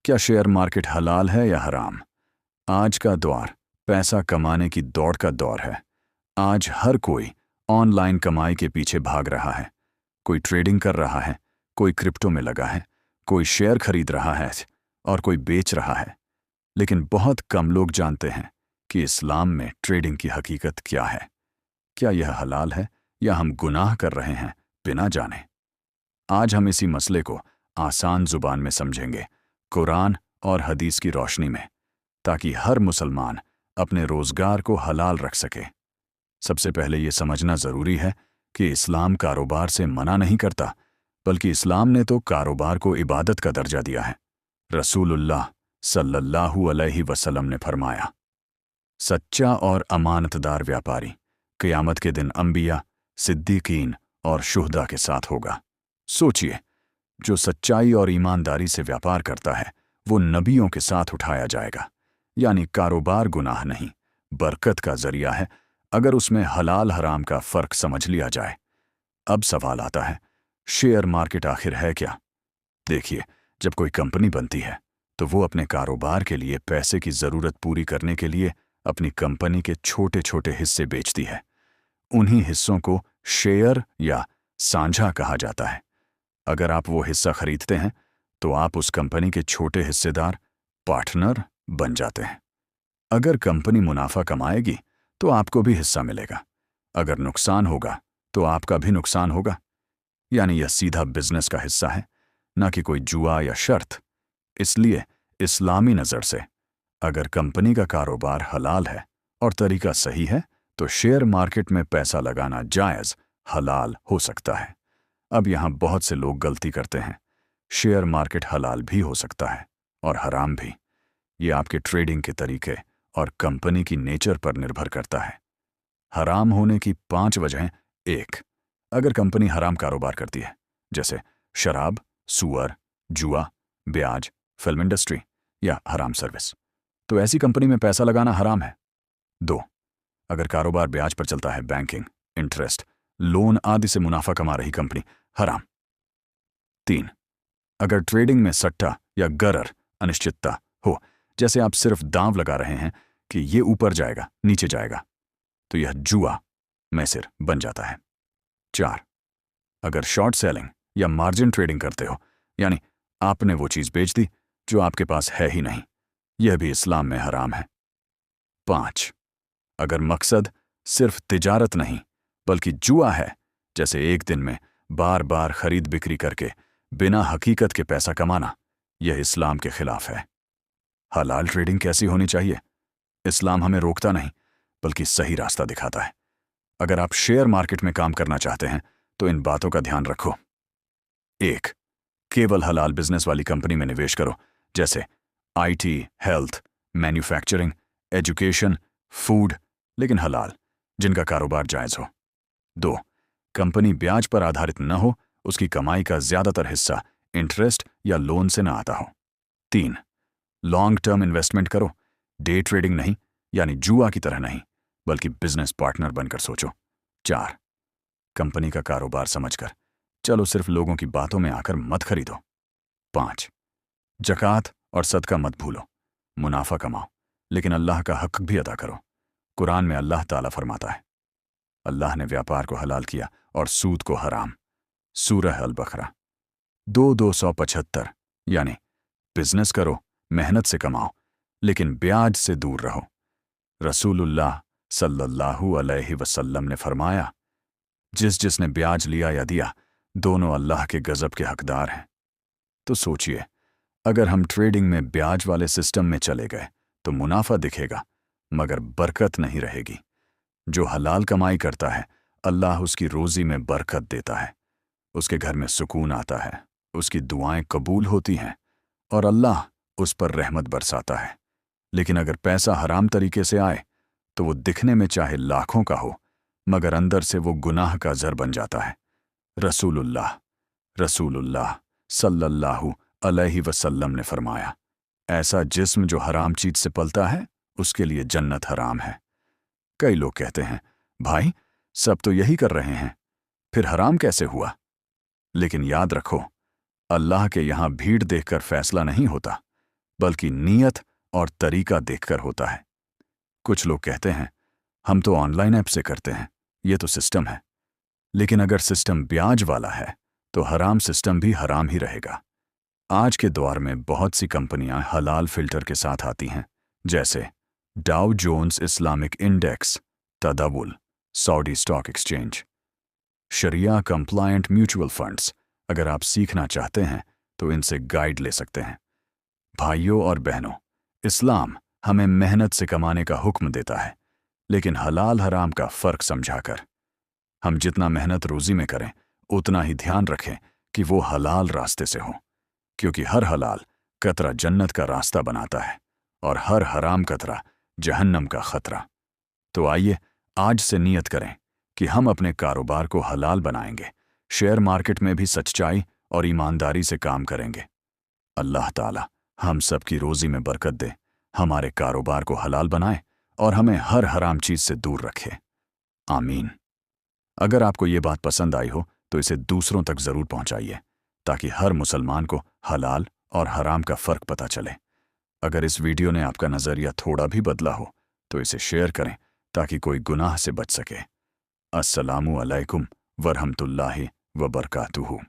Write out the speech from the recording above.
क्या share market हलाल है या हराम? आज का दौर पैसा कमाने की दौड़ का दौर है। आज हर कोई ऑनलाइन कमाई के पीछे भाग रहा है। कोई ट्रेडिंग कर रहा है, कोई क्रिप्टो में लगा है, कोई शेयर खरीद रहा है और कोई बेच रहा है। लेकिन बहुत कम लोग जानते हैं कि इस्लाम में ट्रेडिंग की हकीकत क्या है। क्या यह हलाल है या हम गुनाह कर रहे हैं बिना जाने? आज हम इसी मसले को आसान जुबान में समझेंगे, कुरान और हदीस की रोशनी में, ताकि हर मुसलमान अपने रोजगार को हलाल रख सके। सबसे पहले ये समझना ज़रूरी है कि इस्लाम कारोबार से मना नहीं करता, बल्कि इस्लाम ने तो कारोबार को इबादत का दर्जा दिया है। रसूलुल्लाह सल्लल्लाहु अलैहि वसल्लम ने फरमाया, सच्चा और अमानतदार व्यापारी क़यामत के दिन अंबिया, सिद्दीकीन और शुहदा के साथ होगा। सोचिए, जो सच्चाई और ईमानदारी से व्यापार करता है वो नबियों के साथ उठाया जाएगा। यानी कारोबार गुनाह नहीं, बरकत का जरिया है, अगर उसमें हलाल हराम का फ़र्क समझ लिया जाए। अब सवाल आता है, शेयर मार्केट आखिर है क्या? देखिए, जब कोई कंपनी बनती है तो वो अपने कारोबार के लिए पैसे की ज़रूरत पूरी करने के लिए अपनी कंपनी के छोटे छोटे हिस्से बेचती है। उन्हीं हिस्सों को शेयर या साझा कहा जाता है। अगर आप वो हिस्सा खरीदते हैं तो आप उस कंपनी के छोटे हिस्सेदार, पार्टनर बन जाते हैं। अगर कंपनी मुनाफा कमाएगी तो आपको भी हिस्सा मिलेगा, अगर नुकसान होगा तो आपका भी नुकसान होगा। यानी यह सीधा बिजनेस का हिस्सा है, ना कि कोई जुआ या शर्त। इसलिए इस्लामी नज़र से अगर कंपनी का कारोबार हलाल है और तरीका सही है तो शेयर मार्केट में पैसा लगाना जायज़, हलाल हो सकता है। अब यहाँ बहुत से लोग गलती करते हैं। शेयर मार्केट हलाल भी हो सकता है और हराम भी। ये आपके ट्रेडिंग के तरीके और कंपनी की नेचर पर निर्भर करता है। हराम होने की 5 वजहें। 1, अगर कंपनी हराम कारोबार करती है, जैसे शराब, सुअर, जुआ, ब्याज, फिल्म इंडस्ट्री या हराम सर्विस, तो ऐसी कंपनी में पैसा लगाना हराम है। 2, अगर कारोबार ब्याज पर चलता है, बैंकिंग, इंटरेस्ट, लोन आदि से मुनाफा कमा रही कंपनी, हराम। 3, अगर ट्रेडिंग में सट्टा या गरर, अनिश्चितता हो, जैसे आप सिर्फ दांव लगा रहे हैं कि ये ऊपर जाएगा नीचे जाएगा, तो यह जुआ, मैसिर बन जाता है। 4, अगर शॉर्ट सेलिंग या मार्जिन ट्रेडिंग करते हो, यानी आपने वो चीज़ बेच दी जो आपके पास है ही नहीं, यह भी इस्लाम में हराम है। 5, अगर मकसद सिर्फ तिजारत नहीं बल्कि जुआ है, जैसे एक दिन में बार बार खरीद बिक्री करके बिना हकीकत के पैसा कमाना, यह इस्लाम के खिलाफ है। हलाल ट्रेडिंग कैसी होनी चाहिए? इस्लाम हमें रोकता नहीं बल्कि सही रास्ता दिखाता है। अगर आप शेयर मार्केट में काम करना चाहते हैं तो इन बातों का ध्यान रखो। 1, केवल हलाल बिजनेस वाली कंपनी में निवेश करो, जैसे IT, health, manufacturing, education, food, लेकिन हलाल, जिनका कारोबार जायज़ हो। 2, कंपनी ब्याज पर आधारित न हो, उसकी कमाई का ज़्यादातर हिस्सा इंटरेस्ट या लोन से न आता हो। 3, लॉन्ग टर्म इन्वेस्टमेंट करो, डे ट्रेडिंग नहीं, यानी जुआ की तरह नहीं, बल्कि बिजनेस पार्टनर बनकर सोचो। 4, कंपनी का कारोबार समझकर, चलो सिर्फ लोगों की बातों में आकर मत खरीदो। 5, ज़कात और सदका मत भूलो, मुनाफा कमाओ लेकिन अल्लाह का हक भी अदा करो। कुरान में अल्लाह ताला फरमाता है, अल्लाह ने व्यापार को हलाल किया और सूद को हराम। सूरह अल बकरा 2:275। यानी बिजनेस करो, मेहनत से कमाओ, लेकिन ब्याज से दूर रहो। रसूलुल्लाह सल्लल्लाहु अलैहि वसल्लम ने फरमाया, जिसने ब्याज लिया या दिया, दोनों अल्लाह के गज़ब के हकदार हैं। तो सोचिए, अगर हम ट्रेडिंग में ब्याज वाले सिस्टम में चले गए तो मुनाफा दिखेगा मगर बरकत नहीं रहेगी। जो हलाल कमाई करता है, अल्लाह उसकी रोज़ी में बरकत देता है, उसके घर में सुकून आता है, उसकी दुआएं कबूल होती हैं और अल्लाह उस पर रहमत बरसाता है। लेकिन अगर पैसा हराम तरीके से आए तो वो दिखने में चाहे लाखों का हो मगर अंदर से वो गुनाह का ज़र बन जाता है। रसूलुल्लाह सल्लल्लाहु अलैहि वसल्लम ने फरमाया, ऐसा जिस्म जो हराम चीज से पलता है उसके लिए जन्नत हराम है। कई लोग कहते हैं, भाई सब तो यही कर रहे हैं, फिर हराम कैसे हुआ? लेकिन याद रखो, अल्लाह के यहाँ भीड़ देखकर फैसला नहीं होता, बल्कि नीयत और तरीका देखकर होता है। कुछ लोग कहते हैं हम तो ऑनलाइन ऐप से करते हैं, ये तो सिस्टम है। लेकिन अगर सिस्टम ब्याज वाला है तो हराम सिस्टम भी हराम ही रहेगा। आज के दौर में बहुत सी कंपनियां हलाल फिल्टर के साथ आती हैं, जैसे Dow Jones Islamic index, Tadawul, Saudi stock exchange, Sharia compliant mutual funds. अगर आप सीखना चाहते हैं तो इनसे गाइड ले सकते हैं। भाइयों और बहनों, इस्लाम हमें मेहनत से कमाने का हुक्म देता है, लेकिन हलाल हराम का फर्क समझाकर। हम जितना मेहनत रोजी में करें उतना ही ध्यान रखें कि वो हलाल रास्ते से हो, क्योंकि हर हलाल कतरा जन्नत का रास्ता बनाता है और हर हराम कतरा जहन्नम का खतरा। तो आइए आज से नियत करें कि हम अपने कारोबार को हलाल बनाएंगे, शेयर मार्केट में भी सच्चाई और ईमानदारी से काम करेंगे। अल्लाह ताला हम सबकी रोजी में बरकत दे, हमारे कारोबार को हलाल बनाए और हमें हर हराम चीज से दूर रखे। आमीन। अगर आपको ये बात पसंद आई हो तो इसे दूसरों तक जरूर पहुंचाइए, ताकि हर मुसलमान को हलाल और हराम का फ़र्क पता चले। अगर इस वीडियो ने आपका नज़रिया थोड़ा भी बदला हो तो इसे शेयर करें ताकि कोई गुनाह से बच सके। अस्सलामु अलैकुम वरहमतुल्लाहि व बरकातुहू।